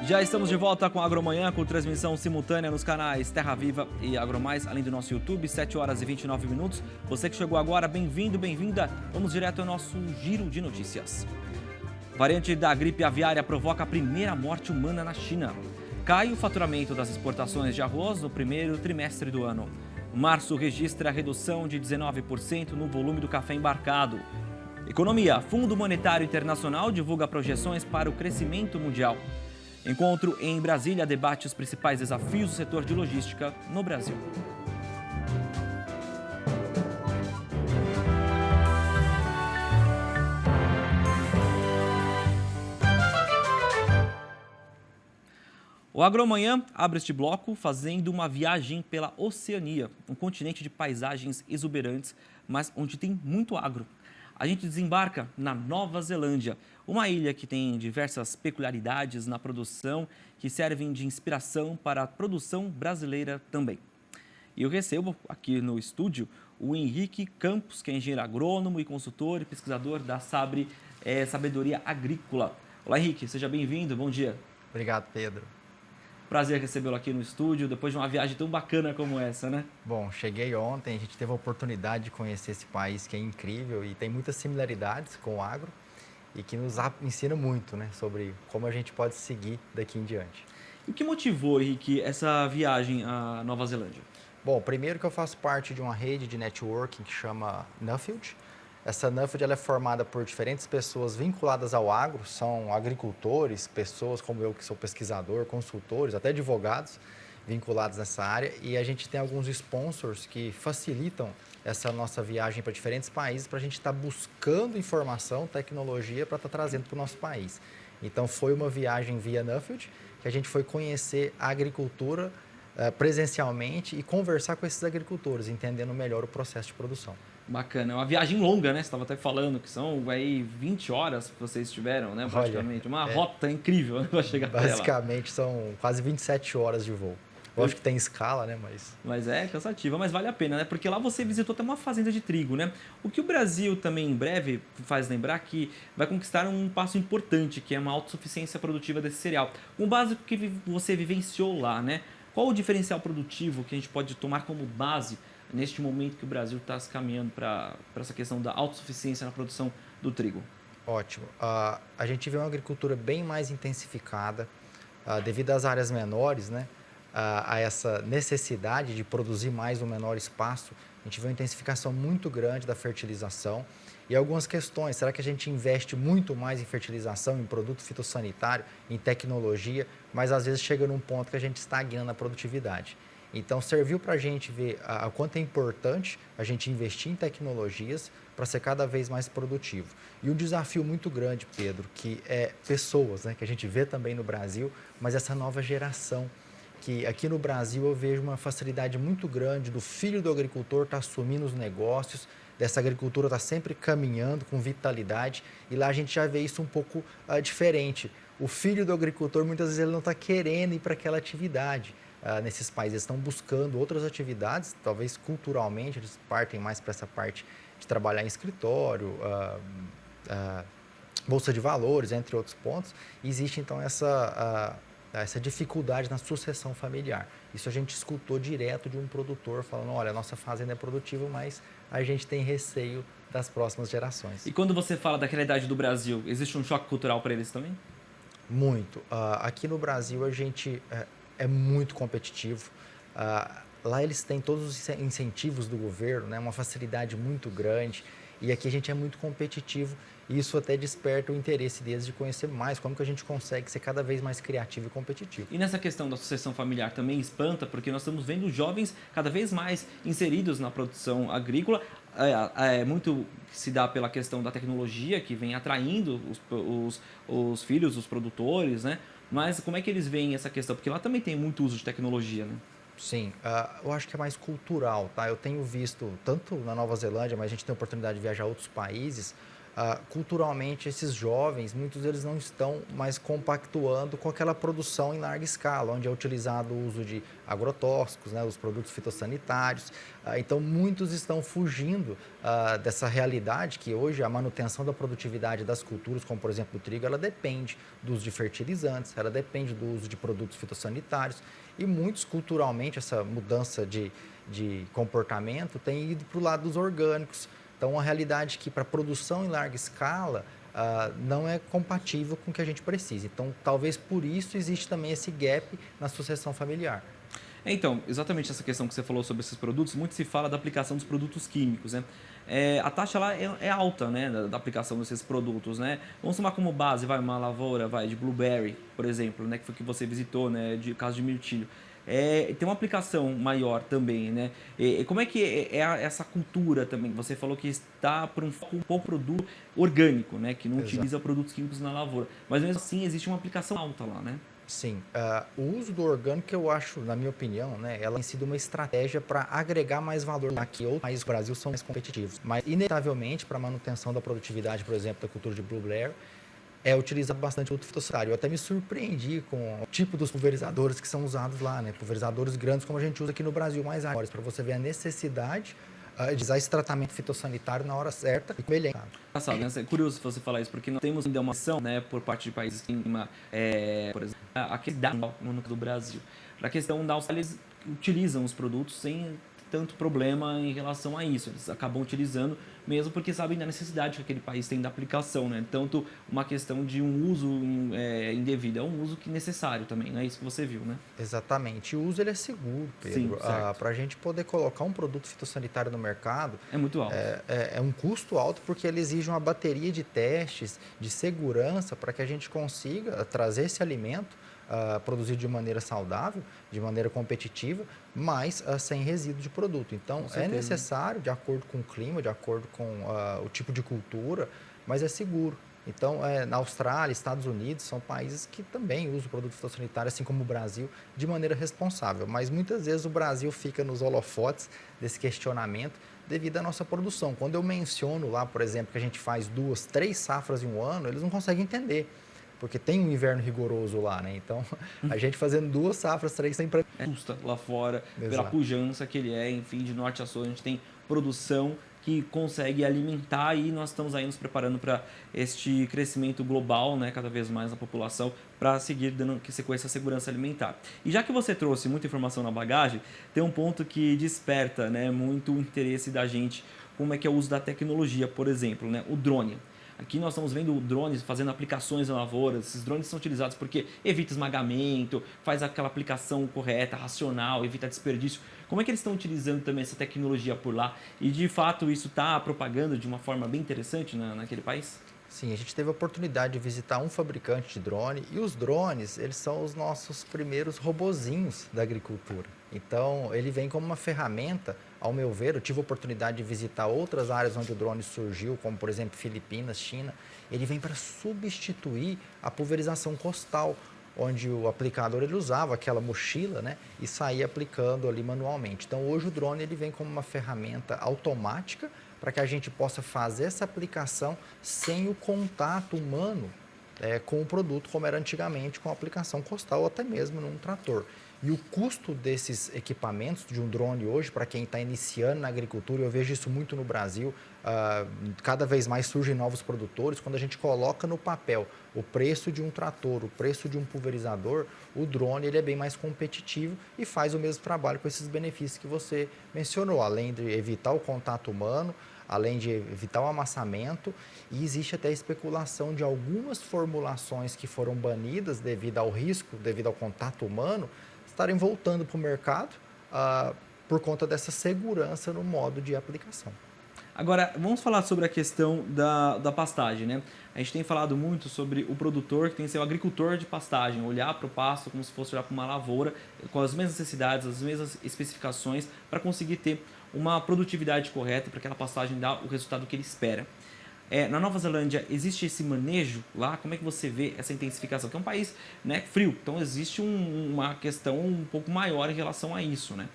Já estamos de volta com a Agromanhã, com transmissão simultânea nos canais Terra Viva e AgroMais, além do nosso YouTube, 7 horas e 29 minutos. Você que chegou agora, bem-vindo, bem-vinda. Vamos direto ao nosso giro de notícias. Variante da gripe aviária provoca a primeira morte humana na China. Cai o faturamento das exportações de arroz no primeiro trimestre do ano. Março registra redução de 19% no volume do café embarcado. Economia, Fundo Monetário Internacional divulga projeções para o crescimento mundial. Encontro em Brasília debate os principais desafios do setor de logística no Brasil. O Agromanhã abre este bloco fazendo uma viagem pela Oceania, um continente de paisagens exuberantes, mas onde tem muito agro. A gente desembarca na Nova Zelândia, uma ilha que tem diversas peculiaridades na produção que servem de inspiração para a produção brasileira também. E eu recebo aqui no estúdio o Henrique Campos, que é engenheiro agrônomo e consultor e pesquisador da Sabre Sabedoria Agrícola. Olá, Henrique, seja bem-vindo, bom dia. Obrigado, Pedro. Prazer recebê-lo aqui no estúdio, depois de uma viagem tão bacana como essa, né? Bom, cheguei ontem, a gente teve a oportunidade de conhecer esse país que é incrível e tem muitas similaridades com o agro e que nos ensina muito, né, sobre como a gente pode seguir daqui em diante. E o que motivou, Henrique, essa viagem à Nova Zelândia? Bom, primeiro que eu faço parte de uma rede de networking que chama Nuffield. Essa Nuffield ela é formada por diferentes pessoas vinculadas ao agro, são agricultores, pessoas como eu que sou pesquisador, consultores, até advogados vinculados nessa área. E a gente tem alguns sponsors que facilitam essa nossa viagem para diferentes países para a gente estar buscando informação, tecnologia para estar trazendo para o nosso país. Então foi uma viagem via Nuffield que a gente foi conhecer a agricultura presencialmente e conversar com esses agricultores, entendendo melhor o processo de produção. Bacana, é uma viagem longa, né? Você estava até falando que são aí 20 horas que vocês tiveram, né? Praticamente. Uma rota incrível, né? Para chegar até lá. Basicamente são quase 27 horas de voo. Lógico que tem escala, né? Mas é cansativa, mas vale a pena, né? Porque lá você visitou até uma fazenda de trigo, né? O que o Brasil também em breve faz lembrar que vai conquistar um passo importante, que é uma autossuficiência produtiva desse cereal. Com base no que você vivenciou lá, né? Qual o diferencial produtivo que a gente pode tomar como base neste momento que o Brasil está se caminhando para essa questão da autossuficiência na produção do trigo? Ótimo. A gente vê uma agricultura bem mais intensificada devido às áreas menores, né? A essa necessidade de produzir mais no menor espaço. A gente vê uma intensificação muito grande da fertilização e algumas questões. Será que a gente investe muito mais em fertilização, em produto fitossanitário, em tecnologia, mas às vezes chega num ponto que a gente estagna na produtividade? Então, serviu para a gente ver o quanto é importante a gente investir em tecnologias para ser cada vez mais produtivo. E um desafio muito grande, Pedro, que é pessoas, né, que a gente vê também no Brasil, mas essa nova geração, que aqui no Brasil eu vejo uma facilidade muito grande do filho do agricultor estar assumindo os negócios, dessa agricultura estar sempre caminhando com vitalidade, e lá a gente já vê isso um pouco diferente. O filho do agricultor, muitas vezes, ele não está querendo ir para aquela atividade. Nesses países eles estão buscando outras atividades, talvez culturalmente eles partem mais para essa parte de trabalhar em escritório, bolsa de valores, entre outros pontos. E existe então essa dificuldade na sucessão familiar. Isso a gente escutou direto de um produtor falando, olha, a nossa fazenda é produtiva, mas a gente tem receio das próximas gerações. E quando você fala da realidade do Brasil, existe um choque cultural para eles também? Muito. Aqui no Brasil a gente é muito competitivo. Lá eles têm todos os incentivos do governo, né? Uma facilidade muito grande. E aqui a gente é muito competitivo e isso até desperta o interesse deles de conhecer mais como que a gente consegue ser cada vez mais criativo e competitivo. E nessa questão da sucessão familiar também espanta, porque nós estamos vendo jovens cada vez mais inseridos na produção agrícola. Muito se dá pela questão da tecnologia que vem atraindo os filhos, os produtores, né? Mas como é que eles veem essa questão? Porque lá também tem muito uso de tecnologia, né? Sim, eu acho que é mais cultural, tá? Eu tenho visto, tanto na Nova Zelândia, mas a gente tem a oportunidade de viajar a outros países, culturalmente esses jovens, muitos deles não estão mais compactuando com aquela produção em larga escala, onde é utilizado o uso de agrotóxicos, né, os produtos fitossanitários. Então, muitos estão fugindo dessa realidade que hoje a manutenção da produtividade das culturas, como por exemplo o trigo, ela depende do uso de fertilizantes, ela depende do uso de produtos fitossanitários. E muitos, culturalmente, essa mudança de comportamento tem ido para o lado dos orgânicos. Então, uma realidade que para produção em larga escala não é compatível com o que a gente precisa. Então, talvez por isso existe também esse gap na sucessão familiar. Então, exatamente essa questão que você falou sobre esses produtos, muito se fala da aplicação dos produtos químicos, né? A taxa lá é alta, né, da aplicação desses produtos, né? Vamos tomar como base, vai, uma lavoura, vai, de blueberry, por exemplo, né, que foi que você visitou, né, de caso de mirtilo. Tem uma aplicação maior também, né? Como é que essa cultura também? Você falou que está para um pouco produto orgânico, né, que não Exato. utiliza produtos químicos na lavoura, mas mesmo assim existe uma aplicação alta lá, né? Sim, o uso do orgânico, eu acho, na minha opinião, né, ela tem sido uma estratégia para agregar mais valor aqui. Outros países do Brasil são mais competitivos, mas inevitavelmente para a manutenção da produtividade, por exemplo, da cultura de blueberry, é utilizado bastante produto fitossanitário. Eu até me surpreendi com o tipo dos pulverizadores que são usados lá, né? Pulverizadores grandes como a gente usa aqui no Brasil, mais maiores, para você ver a necessidade de usar esse tratamento fitossanitário na hora certa e como ele é. Engraçado, né? É curioso você falar isso, porque nós temos ainda uma ação, né, por parte de países que têm por exemplo, aquele no do Brasil. Para a questão da Austrália, eles utilizam os produtos sem tanto problema em relação a isso. Eles acabam utilizando mesmo porque sabem da necessidade que aquele país tem da aplicação, né? Tanto uma questão de um uso indevido, é um uso que necessário também, não é isso que você viu, né? Exatamente. O uso ele é seguro, Sim, Pedro. certo. Para a gente poder colocar um produto fitossanitário no mercado, É muito alto. é um custo alto porque ele exige uma bateria de testes de segurança para que a gente consiga trazer esse alimento produzido de maneira saudável, de maneira competitiva, mas sem resíduo de produto. Então, Com é certeza. necessário, de acordo com o clima, de acordo com o tipo de cultura, mas é seguro. Então, na Austrália, Estados Unidos, são países que também usam produto fitossanitário, assim como o Brasil, de maneira responsável. Mas muitas vezes o Brasil fica nos holofotes desse questionamento devido à nossa produção. Quando eu menciono lá, por exemplo, que a gente faz 2, 3 safras em um ano, eles não conseguem entender, porque tem um inverno rigoroso lá, né? Então, a gente fazendo 2 safras, 3 tem para... Justa lá fora, pela Exato. pujança que ele é, enfim, de norte a sul, a gente tem produção que consegue alimentar e nós estamos aí nos preparando para este crescimento global, né, cada vez mais na população, para seguir dando sequência à segurança alimentar. E já que você trouxe muita informação na bagagem, tem um ponto que desperta, né, muito o interesse da gente, como é que é o uso da tecnologia, por exemplo, né, o drone. Aqui nós estamos vendo drones fazendo aplicações na lavoura. Esses drones são utilizados porque evita esmagamento, faz aquela aplicação correta, racional, evita desperdício. Como é que eles estão utilizando também essa tecnologia por lá? E de fato isso está propagando de uma forma bem interessante naquele país? Sim, a gente teve a oportunidade de visitar um fabricante de drone e os drones, eles são os nossos primeiros robozinhos da agricultura. Então, ele vem como uma ferramenta, ao meu ver, eu tive a oportunidade de visitar outras áreas onde o drone surgiu, como por exemplo Filipinas, China, ele vem para substituir a pulverização costal, onde o aplicador ele usava aquela mochila, né, e saía aplicando ali manualmente. Então, hoje o drone ele vem como uma ferramenta automática para que a gente possa fazer essa aplicação sem o contato humano com o produto, como era antigamente com a aplicação costal ou até mesmo num trator. E o custo desses equipamentos de um drone hoje, para quem está iniciando na agricultura, eu vejo isso muito no Brasil, cada vez mais surgem novos produtores, quando a gente coloca no papel o preço de um trator, o preço de um pulverizador, o drone ele é bem mais competitivo e faz o mesmo trabalho com esses benefícios que você mencionou, além de evitar o contato humano, além de evitar o amassamento, e existe até a especulação de algumas formulações que foram banidas devido ao risco, devido ao contato humano, estarem voltando para o mercado por conta dessa segurança no modo de aplicação. Agora, vamos falar sobre a questão da pastagem, né? A gente tem falado muito sobre o produtor, que tem que ser o agricultor de pastagem, olhar para o pasto como se fosse olhar para uma lavoura, com as mesmas necessidades, as mesmas especificações, para conseguir ter uma produtividade correta, para aquela pastagem dar o resultado que ele espera. Na Nova Zelândia, existe esse manejo lá? Como é que você vê essa intensificação? Que é um país, né, frio, então existe uma questão um pouco maior em relação a isso, né?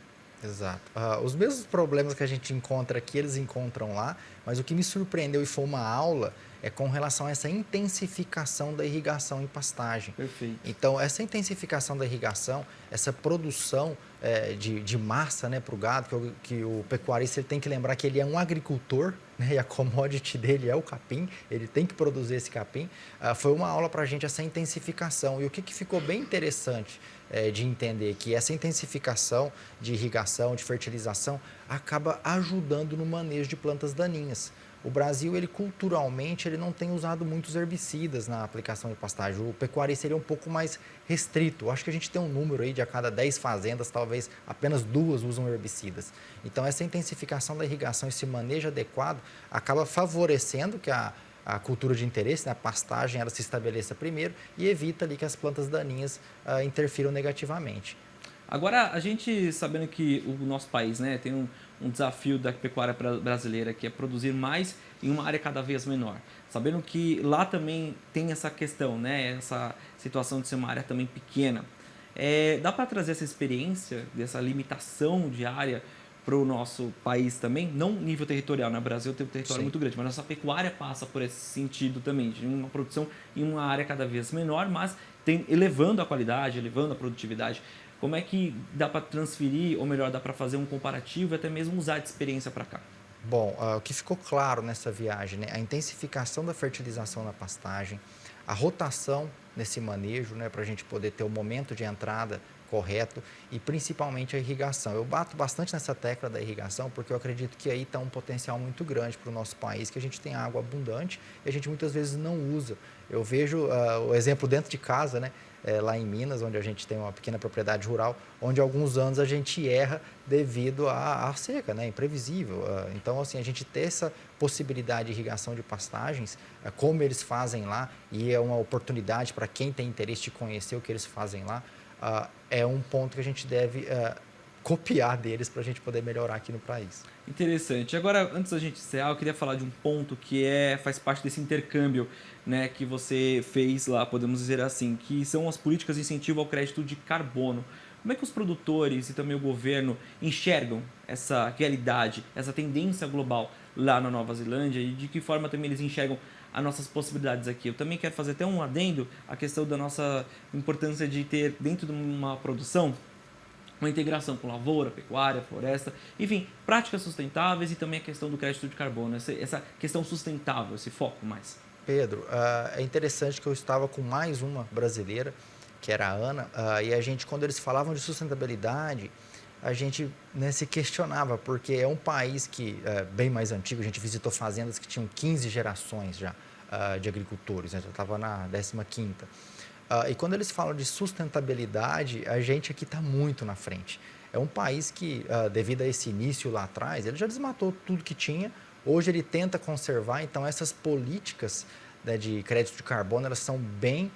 Exato. Os mesmos problemas que a gente encontra aqui, eles encontram lá, mas o que me surpreendeu e foi uma aula é com relação a essa intensificação da irrigação em pastagem. Perfeito. Então, essa intensificação da irrigação, essa produção de massa, né, para o gado, que o pecuarista ele tem que lembrar que ele é um agricultor, né, e a commodity dele é o capim, ele tem que produzir esse capim. Foi uma aula para a gente essa intensificação. E o que ficou bem interessante de entender que essa intensificação de irrigação, de fertilização, acaba ajudando no manejo de plantas daninhas. O Brasil, ele culturalmente, ele não tem usado muitos herbicidas na aplicação de pastagem. O pecuarista ele é um pouco mais restrito. Eu acho que a gente tem um número aí de a cada 10 fazendas, talvez apenas 2 usam herbicidas. Então, essa intensificação da irrigação, esse manejo adequado, acaba favorecendo que a cultura de interesse, né, a pastagem, ela se estabeleça primeiro e evita ali que as plantas daninhas interfiram negativamente. Agora, a gente sabendo que o nosso país, né, tem um desafio da pecuária brasileira, que é produzir mais em uma área cada vez menor. Sabendo que lá também tem essa questão, né, essa situação de ser uma área também pequena. Dá para trazer essa experiência, dessa limitação de área para o nosso país também? Não nível territorial, né? O Brasil tem um território muito grande, mas nossa pecuária passa por esse sentido também, de uma produção em uma área cada vez menor, mas elevando a qualidade, elevando a produtividade. Como é que dá para transferir, ou melhor, dá para fazer um comparativo e até mesmo usar de experiência para cá? Bom, o que ficou claro nessa viagem, né? A intensificação da fertilização na pastagem, a rotação nesse manejo, né? Para a gente poder ter o momento de entrada correto e principalmente a irrigação. Eu bato bastante nessa tecla da irrigação porque eu acredito que aí está um potencial muito grande para o nosso país, que a gente tem água abundante e a gente muitas vezes não usa. Eu vejo o exemplo dentro de casa, né? Lá em Minas, onde a gente tem uma pequena propriedade rural, onde há alguns anos a gente erra devido à seca, né? Imprevisível. Então, assim, a gente ter essa possibilidade de irrigação de pastagens, como eles fazem lá, e é uma oportunidade para quem tem interesse de conhecer o que eles fazem lá, é um ponto que a gente deve copiar deles para a gente poder melhorar aqui no país. Interessante. Agora, antes da gente encerrar, eu queria falar de um ponto que faz parte desse intercâmbio, né, que você fez lá, podemos dizer assim, que são as políticas de incentivo ao crédito de carbono. Como é que os produtores e também o governo enxergam essa realidade, essa tendência global lá na Nova Zelândia e de que forma também eles enxergam as nossas possibilidades aqui? Eu também quero fazer até um adendo à questão da nossa importância de ter dentro de uma produção uma integração com lavoura, pecuária, floresta, enfim, práticas sustentáveis e também a questão do crédito de carbono, essa questão sustentável, esse foco mais. Pedro, é interessante que eu estava com mais uma brasileira, que era a Ana, e a gente, quando eles falavam de sustentabilidade, a gente, né, se questionava, porque é um país que é bem mais antigo, a gente visitou fazendas que tinham 15 gerações já de agricultores, né, já estava na 15ª. E quando eles falam de sustentabilidade, a gente aqui está muito na frente. É um país que, devido a esse início lá atrás, ele já desmatou tudo que tinha. Hoje ele tenta conservar, então essas políticas, né, de crédito de carbono, elas são bem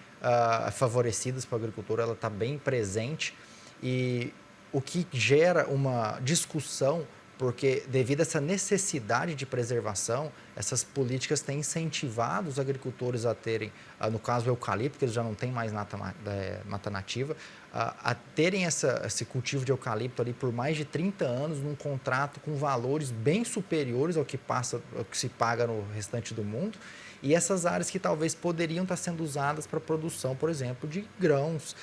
favorecidas para o agricultor, ela está bem presente. E o que gera uma discussão, porque devido a essa necessidade de preservação, essas políticas têm incentivado os agricultores a terem, no caso o eucalipto, que eles já não têm mais mata nativa, a terem esse cultivo de eucalipto ali por mais de 30 anos num contrato com valores bem superiores ao que se paga no restante do mundo. E essas áreas que talvez poderiam estar sendo usadas para produção, por exemplo, de grãos,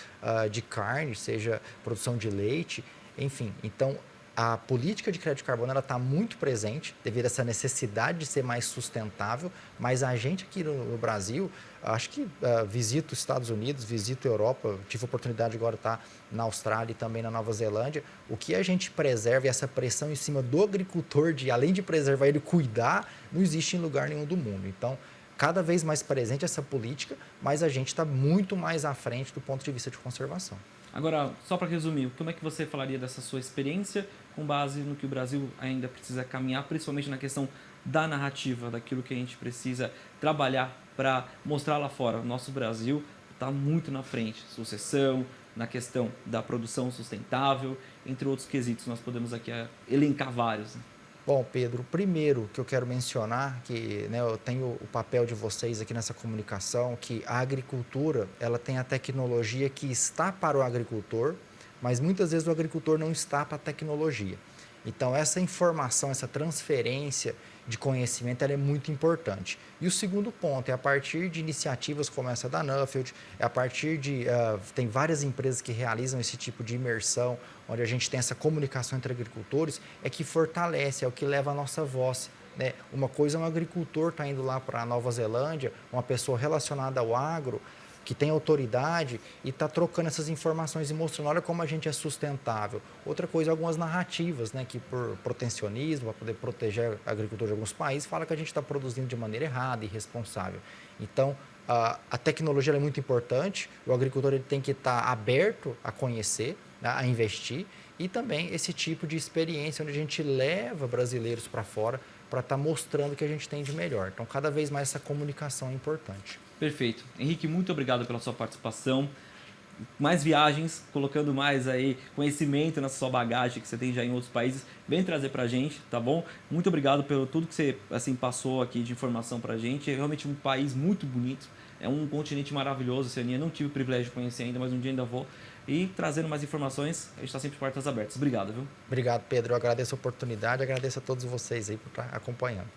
de carne, seja produção de leite, enfim. Então, a política de crédito de carbono está muito presente devido a essa necessidade de ser mais sustentável, mas a gente aqui no Brasil, acho que visito os Estados Unidos, visito a Europa, tive a oportunidade agora de estar na Austrália e também na Nova Zelândia. O que a gente preserva e essa pressão em cima do agricultor, de além de preservar ele, cuidar, não existe em lugar nenhum do mundo. Então, cada vez mais presente essa política, mas a gente está muito mais à frente do ponto de vista de conservação. Agora, só para resumir, como é que você falaria dessa sua experiência com base no que o Brasil ainda precisa caminhar, principalmente na questão da narrativa, daquilo que a gente precisa trabalhar para mostrar lá fora? O nosso Brasil está muito na frente, sucessão, na questão da produção sustentável, entre outros quesitos, nós podemos aqui elencar vários. Bom, Pedro, primeiro que eu quero mencionar, que, né, eu tenho o papel de vocês aqui nessa comunicação, que a agricultura, ela tem a tecnologia que está para o agricultor, mas muitas vezes o agricultor não está para a tecnologia. Então, essa informação, essa transferência de conhecimento ela é muito importante. E o segundo ponto é a partir de iniciativas como essa da Nuffield, é a partir de... tem várias empresas que realizam esse tipo de imersão, onde a gente tem essa comunicação entre agricultores, é que fortalece, é o que leva a nossa voz. Né? Uma coisa é um agricultor estar indo lá para a Nova Zelândia, uma pessoa relacionada ao agro, que tem autoridade e está trocando essas informações e mostrando, olha como a gente é sustentável. Outra coisa, algumas narrativas, né, que por protecionismo, para poder proteger a agricultura de alguns países, fala que a gente está produzindo de maneira errada e irresponsável. Então, a tecnologia é muito importante, o agricultor ele tem que estar aberto a conhecer, a investir, e também esse tipo de experiência onde a gente leva brasileiros para fora para estar mostrando o que a gente tem de melhor. Então, cada vez mais essa comunicação é importante. Perfeito. Henrique, muito obrigado pela sua participação. Mais viagens, colocando mais aí conhecimento na sua bagagem que você tem já em outros países, vem trazer pra gente, tá bom? Muito obrigado pelo tudo que você assim passou aqui de informação pra gente. É realmente um país muito bonito, é um continente maravilhoso, Oceania. Não tive o privilégio de conhecer ainda, mas um dia ainda vou. E trazendo mais informações, a gente está sempre de portas abertas. Obrigado, viu? Obrigado, Pedro. Eu agradeço a oportunidade, agradeço a todos vocês aí por estar acompanhando.